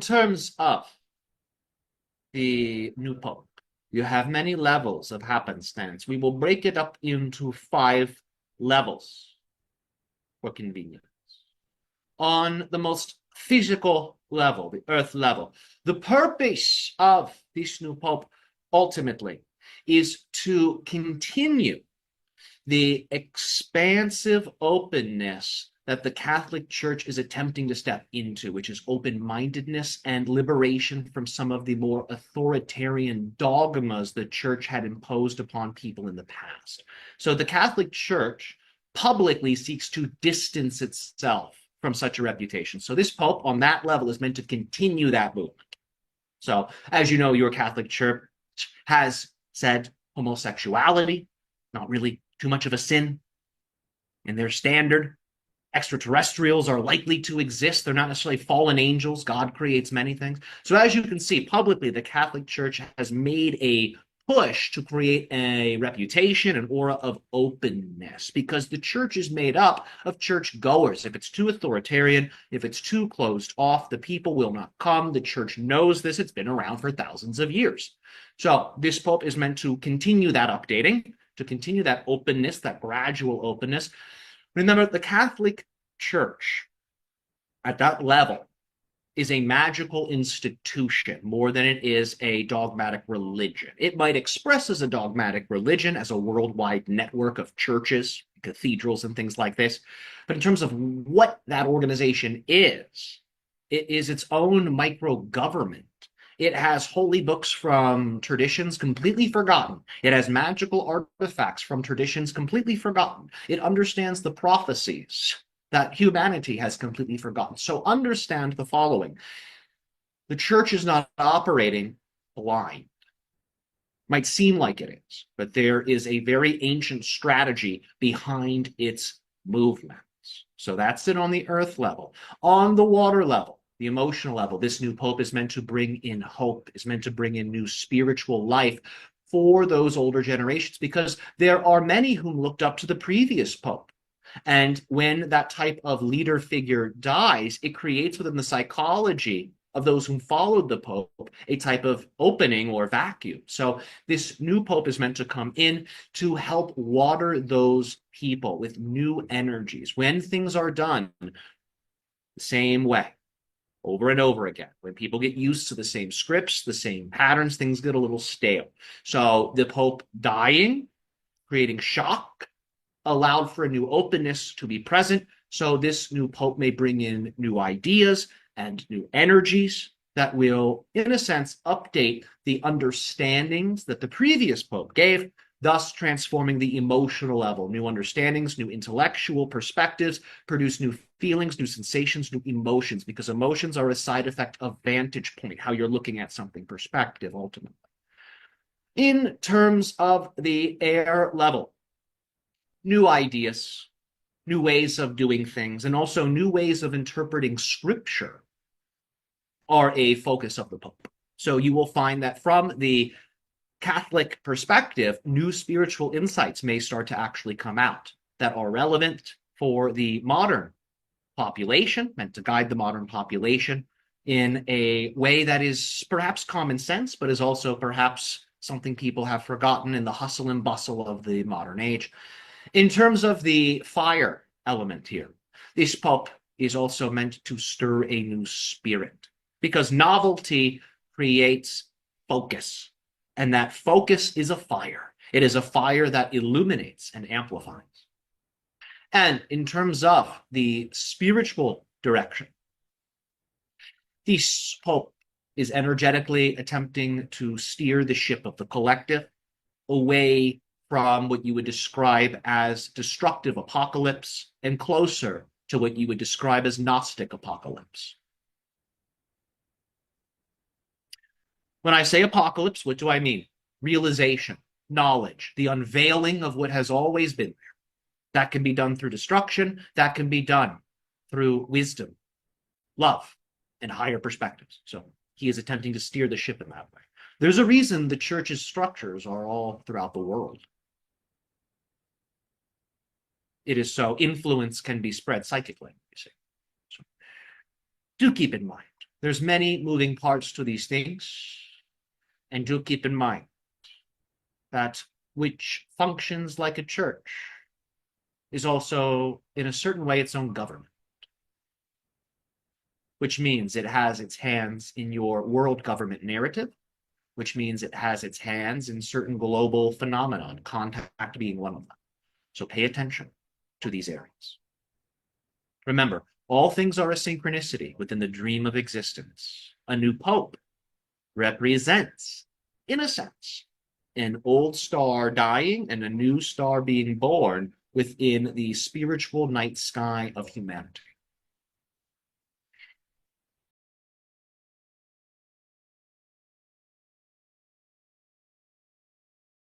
in terms of the new Pope, you have many levels of happenstance. We will break it up into 5 levels for convenience. On the most physical level, the earth level, the purpose of this new Pope ultimately is to continue the expansive openness that the Catholic Church is attempting to step into, which is open-mindedness and liberation from some of the more authoritarian dogmas the Church had imposed upon people in the past. So the Catholic Church publicly seeks to distance itself from such a reputation. So this Pope on that level is meant to continue that movement. So as you know, your Catholic Church has said homosexuality, not really too much of a sin in their standard. Extraterrestrials are likely to exist. They're not necessarily fallen angels. God creates many things. So as you can see, publicly, the Catholic Church has made a push to create a reputation, an aura of openness, because the church is made up of church goers. If it's too authoritarian, if it's too closed off, the people will not come. The church knows this. It's been around for thousands of years. So this Pope is meant to continue that updating, to continue that openness, that gradual openness. Remember, the Catholic Church at that level is a magical institution more than it is a dogmatic religion. It might express as a dogmatic religion, as a worldwide network of churches, cathedrals, and things like this. But in terms of what that organization is, it is its own micro-government. It has holy books from traditions completely forgotten. It has magical artifacts from traditions completely forgotten. It understands the prophecies that humanity has completely forgotten. So understand the following. The church is not operating blind. Might seem like it is, but there is a very ancient strategy behind its movements. So that's it on the earth level. On the water level, the emotional level, this new Pope is meant to bring in hope, is meant to bring in new spiritual life for those older generations, because there are many whom looked up to the previous Pope. And when that type of leader figure dies, it creates within the psychology of those who followed the Pope a type of opening or vacuum. So this new Pope is meant to come in to help water those people with new energies. When things are done the same way, over and over again, when people get used to the same scripts, the same patterns, things get a little stale. So the Pope dying, creating shock, allowed for a new openness to be present. So this new Pope may bring in new ideas and new energies that will, in a sense, update the understandings that the previous Pope gave, thus transforming the emotional level. New understandings, new intellectual perspectives produce new feelings, new sensations, new emotions, because emotions are a side effect of vantage point, how you're looking at something, perspective, ultimately. In terms of the air level, new ideas, new ways of doing things, and also new ways of interpreting scripture are a focus of the Pope. So you will find that from the Catholic perspective, new spiritual insights may start to actually come out that are relevant for the modern population, meant to guide the modern population in a way that is perhaps common sense, but is also perhaps something people have forgotten in the hustle and bustle of the modern age. In terms of the fire element here, this Pope is also meant to stir a new spirit, because novelty creates focus, and that focus is a fire. It is a fire that illuminates and amplifies. And in terms of the spiritual direction, this Pope is energetically attempting to steer the ship of the collective away from what you would describe as destructive apocalypse and closer to what you would describe as Gnostic apocalypse. When I say apocalypse, what do I mean? Realization, knowledge, the unveiling of what has always been there. That can be done through destruction. That can be done through wisdom, love, and higher perspectives. So he is attempting to steer the ship in that way. There's a reason the church's structures are all throughout the world. It is so influence can be spread psychically, you see. So do keep in mind There's many moving parts to these things, and do keep in mind that which functions like a church is also, in a certain way, its own government, which means it has its hands in your world government narrative, which means it has its hands in certain global phenomena, contact being one of them. So pay attention to these areas. Remember, all things are a synchronicity within the dream of existence. A new pope represents, in a sense, an old star dying and a new star being born within the spiritual night sky of humanity.